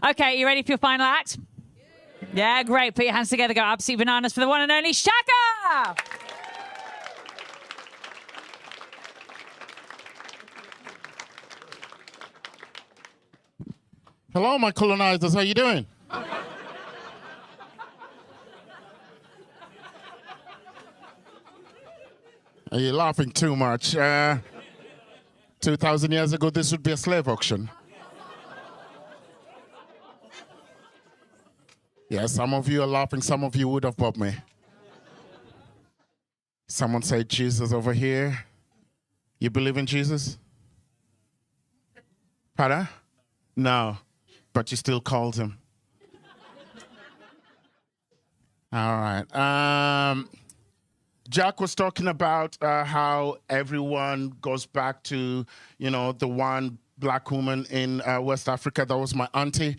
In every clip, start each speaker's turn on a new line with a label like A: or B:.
A: Okay, you ready for your final act? Yeah, great. Put your hands together. Go absolutely bananas for the one and only Tshaka!
B: Hello, my colonizers. How you doing? Are you laughing too much? 2,000 years ago, this would be a slave auction. Yeah, some of you are laughing. Some of you would have bobbed me. Someone say Jesus over here. You believe in Jesus? Pardon? No, but you still called him. All right. Jack was talking about how everyone goes back to, the one black woman in West Africa. That was my auntie.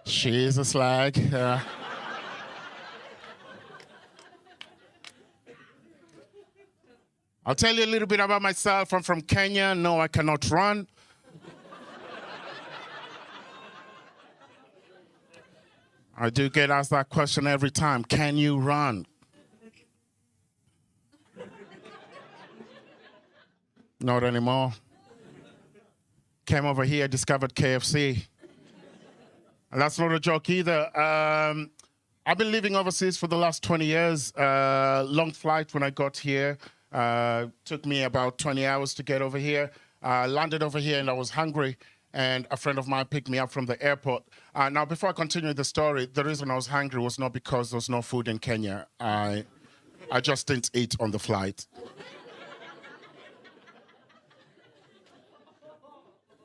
B: She is a slag. I'll tell you a little bit about myself. I'm from Kenya. No, I cannot run. I do get asked that question every time. Can you run? Not anymore. Came over here, discovered KFC. And that's not a joke either. I've been living overseas for the last 20 years. Long flight when I got here. Took me about 20 hours to get over here. Landed over here and I was hungry. And a friend of mine picked me up from the airport. Now, before I continue the story, the reason I was hungry was not because there was no food in Kenya. I just didn't eat on the flight.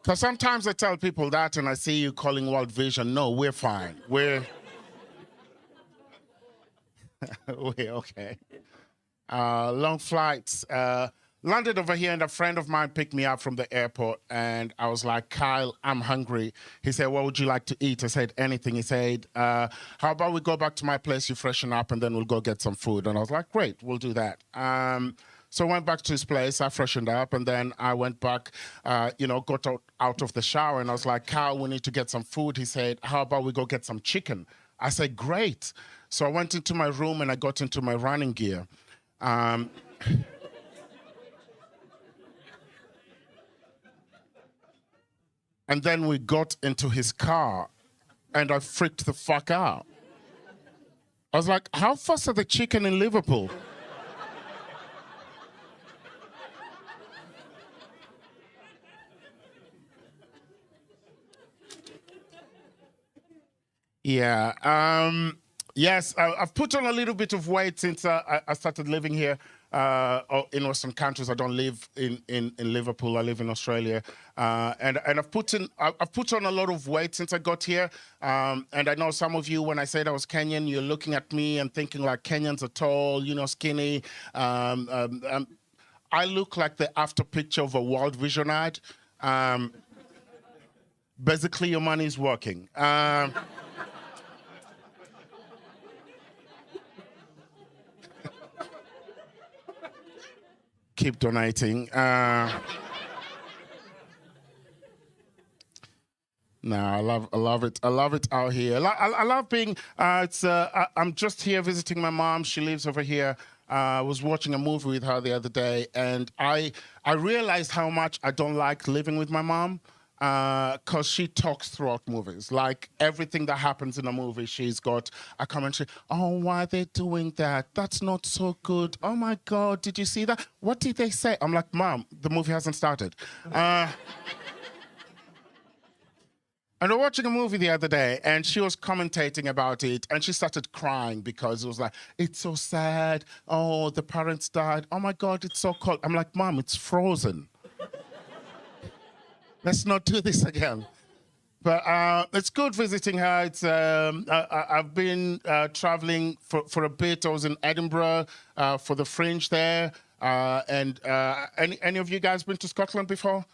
B: Because sometimes I tell people that and I see you calling World Vision. No, we're fine. We're okay. Long flights. Landed over here and a friend of mine picked me up from the airport and I was like, Kyle, I'm hungry. He said, what would you like to eat? I said, anything. He said, how about we go back to my place, you freshen up and then we'll go get some food. And I was like, great, we'll do that. So I went back to his place, I freshened up and then I went back, got out of the shower and I was like, Kyle, we need to get some food. He said, how about we go get some chicken? I said, great. So I went into my room and I got into my running gear. And then we got into his car, and I freaked the fuck out. I was like, how fast are the chicken in Liverpool? Yeah. Yes, I've put on a little bit of weight since I started living here. In Western countries, I don't live in Liverpool. I live in Australia, and I've put on a lot of weight since I got here. And I know some of you, when I said I was Kenyan, you're looking at me and thinking like Kenyans are tall, skinny. I look like the after picture of a World Vision ad. Basically, your money's working. Keep donating. No, I love it. I love it out here. I love being. I'm just here visiting my mom. She lives over here. I was watching a movie with her the other day, and I realized how much I don't like living with my mom. Because she talks throughout movies. Like everything that happens in a movie, she's got a commentary. Oh, why are they doing that? That's not so good. Oh my God, did you see that? What did they say? I'm like, Mom, the movie hasn't started. And we're watching a movie the other day, and she was commentating about it, and she started crying because it was like, it's so sad. Oh, the parents died. Oh my God, it's so cold. I'm like, Mom, it's frozen. Let's not do this again. But it's good visiting her. It's I've been traveling for a bit. I was in Edinburgh for the Fringe there. Any of you guys been to Scotland before?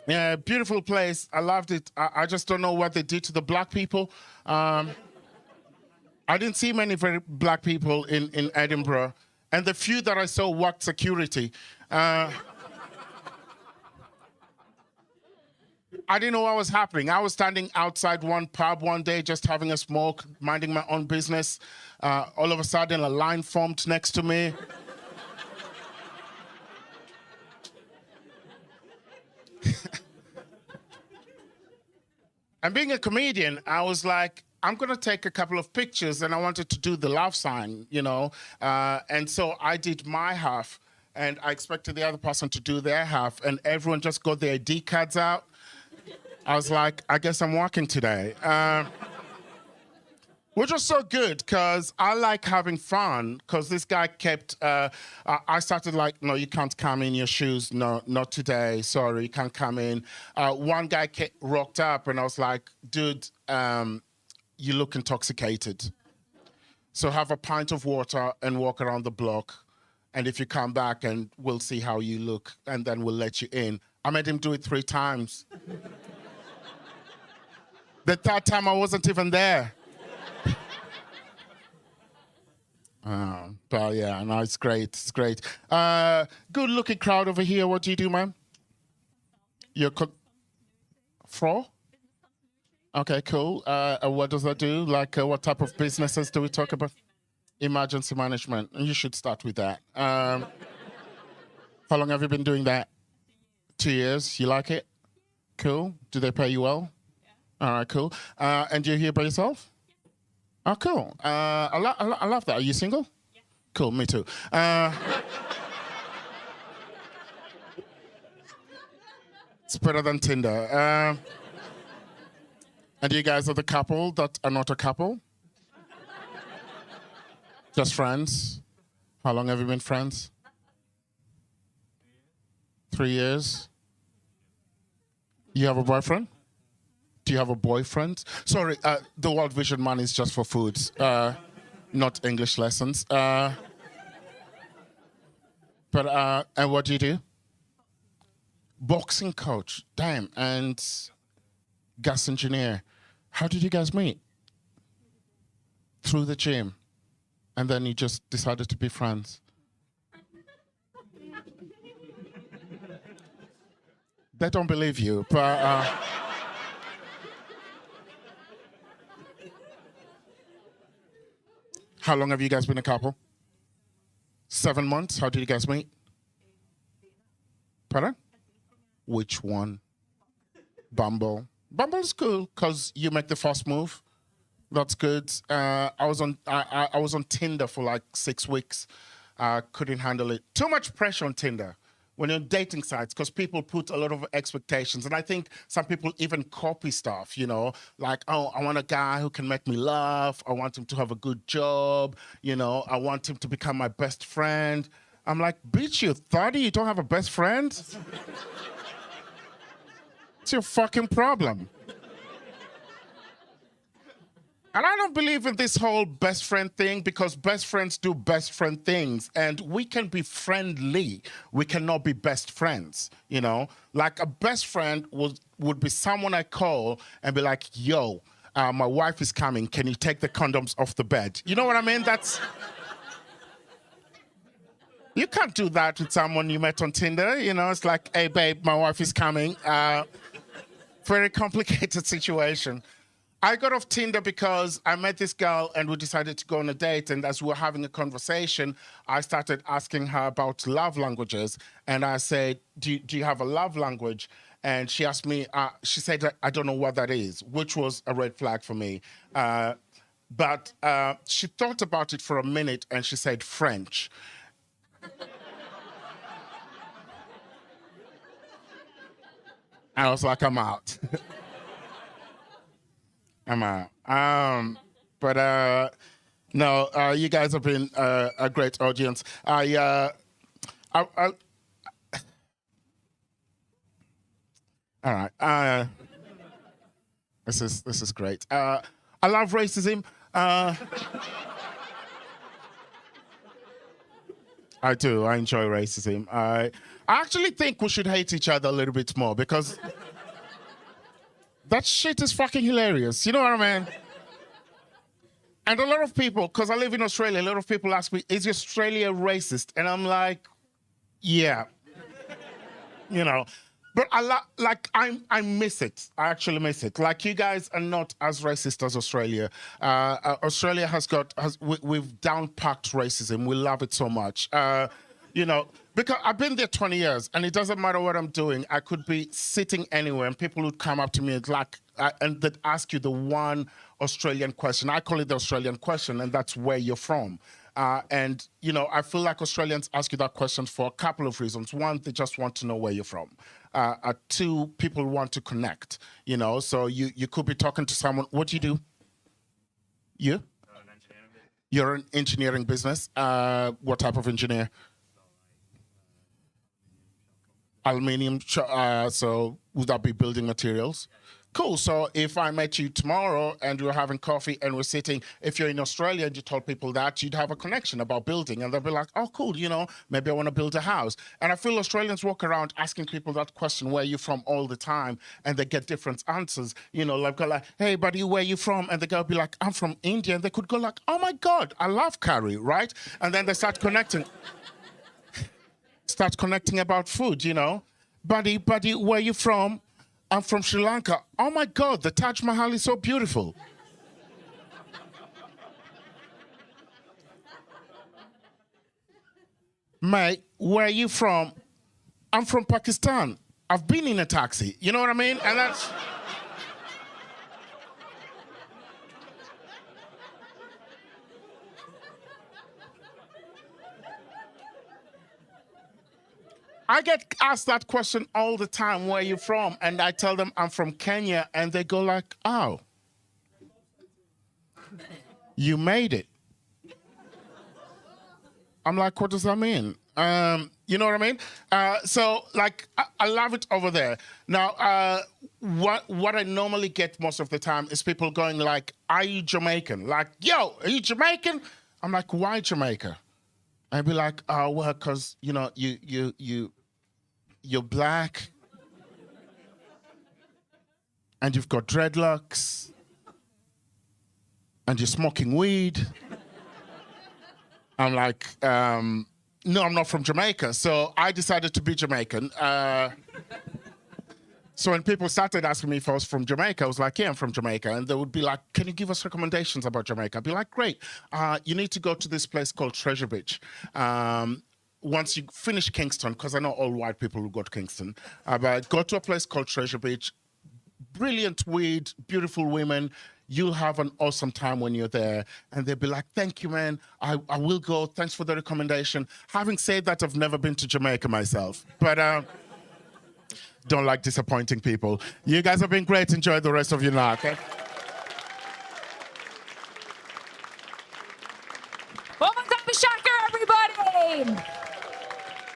B: Yeah, beautiful place. I loved it. I just don't know what they did to the black people. I didn't see many very black people in Edinburgh. And the few that I saw worked security. I didn't know what was happening. I was standing outside one pub one day, just having a smoke, minding my own business. All of a sudden, a line formed next to me. And being a comedian, I was like, I'm going to take a couple of pictures, and I wanted to do the love sign, you know. And so I did my half, and I expected the other person to do their half, and everyone just got their ID cards out. I was like, I guess I'm working today. Which was so good, because I like having fun, because this guy kept, I started like, no, you can't come in your shoes. No, not today. Sorry, you can't come in. One guy rocked up, and I was like, dude, you look intoxicated. So have a pint of water and walk around the block. And if you come back, and we'll see how you look, and then we'll let you in. I made him do it 3 times. The 3rd time, I wasn't even there. But yeah, no, it's great. It's great. Good looking crowd over here. What do you do, man? You're Fro? Okay, cool. What does that do? Like, what type of businesses do we talk about? Emergency management. You should start with that. How long have you been doing that? 2 years. You like it? Cool. Do they pay you well? Yeah. All right, cool. And you're here by yourself? Oh, cool. I love that. Are you single? Yeah. Cool, me too. It's better than Tinder. And you guys are the couple that are not a couple? Just friends? How long have you been friends? 3 years. You have a boyfriend? Do you have a boyfriend? Sorry, the World Vision money is just for food, not English lessons. And what do you do? Boxing coach. Damn. And gas engineer. How did you guys meet? Through the gym. And then you just decided to be friends. They don't believe you, but... How long have you guys been a couple? 7 months? How did you guys meet? Pardon? Which one? Bumble. Bumble's cool, because you make the first move. That's good. I was on Tinder for like 6 weeks. Couldn't handle it. Too much pressure on Tinder when you're on dating sites, because people put a lot of expectations. And I think some people even copy stuff, you know, like, oh, I want a guy who can make me laugh. I want him to have a good job. You know, I want him to become my best friend. I'm like, bitch, you're 30, you don't have a best friend? It's your fucking problem. And I don't believe in this whole best friend thing, because best friends do best friend things. And we can be friendly. We cannot be best friends, you know? Like a best friend would be someone I call and be like, yo, my wife is coming. Can you take the condoms off the bed? You know what I mean? You can't do that with someone you met on Tinder. You know, it's like, hey, babe, my wife is coming. Very complicated situation. I got off Tinder because I met this girl and we decided to go on a date. And as we were having a conversation, I started asking her about love languages. And I said, do you have a love language? And she asked me, she said, I don't know what that is, which was a red flag for me. But she thought about it for a minute and she said French. I was like, I'm out. I'm out. No, you guys have been a great audience. All right. This is great. I love racism. I do. I enjoy racism. I actually think we should hate each other a little bit more, because that shit is fucking hilarious. You know what I mean? And a lot of people, because I live in Australia, a lot of people ask me, is Australia racist? And I'm like, yeah. You know, but I miss it. I actually miss it. Like, you guys are not as racist as Australia. Australia we've downpacked racism. We love it so much. You know, because I've been there 20 years, and it doesn't matter what I'm doing. I could be sitting anywhere, and people would come up to me and they'd ask you the one Australian question. I call it the Australian question, and that's where you're from. And, you know, I feel like Australians ask you that question for a couple of reasons. One, they just want to know where you're from. Two, people want to connect, you know. So you could be talking to someone. What do you do? You? You're an engineering business. What type of engineer? Aluminium. So would that be building materials? Cool. So if I met you tomorrow and we were having coffee and we're sitting, if you're in Australia and you told people that, you'd have a connection about building, and they'll be like, oh, cool, you know, maybe I want to build a house. And I feel Australians walk around asking people that question, where are you from, all the time, and they get different answers. You know, like, hey, buddy, where are you from? And the girl be like, I'm from India. And they could go like, oh my God, I love curry, right? And then they start connecting. Start connecting about food, you know. Buddy, where are you from? I'm from Sri Lanka. Oh my God, the Taj Mahal is so beautiful. Mate, where are you from? I'm from Pakistan. I've been in a taxi. You know what I mean? And that's... I get asked that question all the time, where are you from? And I tell them I'm from Kenya, and they go like, oh, you made it. I'm like, what does that mean? You know what I mean? So, like, I love it over there. Now, what I normally get most of the time is people going like, are you Jamaican? Like, yo, are you Jamaican? I'm like, why Jamaica? I'd be like, oh, well, because, you know, you're black, and you've got dreadlocks, and you're smoking weed. I'm like, no, I'm not from Jamaica. So I decided to be Jamaican. So when people started asking me if I was from Jamaica, I was like, yeah, I'm from Jamaica. And they would be like, can you give us recommendations about Jamaica? I'd be like, great. You need to go to this place called Treasure Beach. Once you finish Kingston, because I know all white people who go to Kingston, but go to a place called Treasure Beach. Brilliant weed, beautiful women. You'll have an awesome time when you're there. And they'll be like, thank you, man. I will go. Thanks for the recommendation. Having said that, I've never been to Jamaica myself. But don't like disappointing people. You guys have been great. Enjoy the rest of your night, okay?
A: One more time for Tshaka, everybody!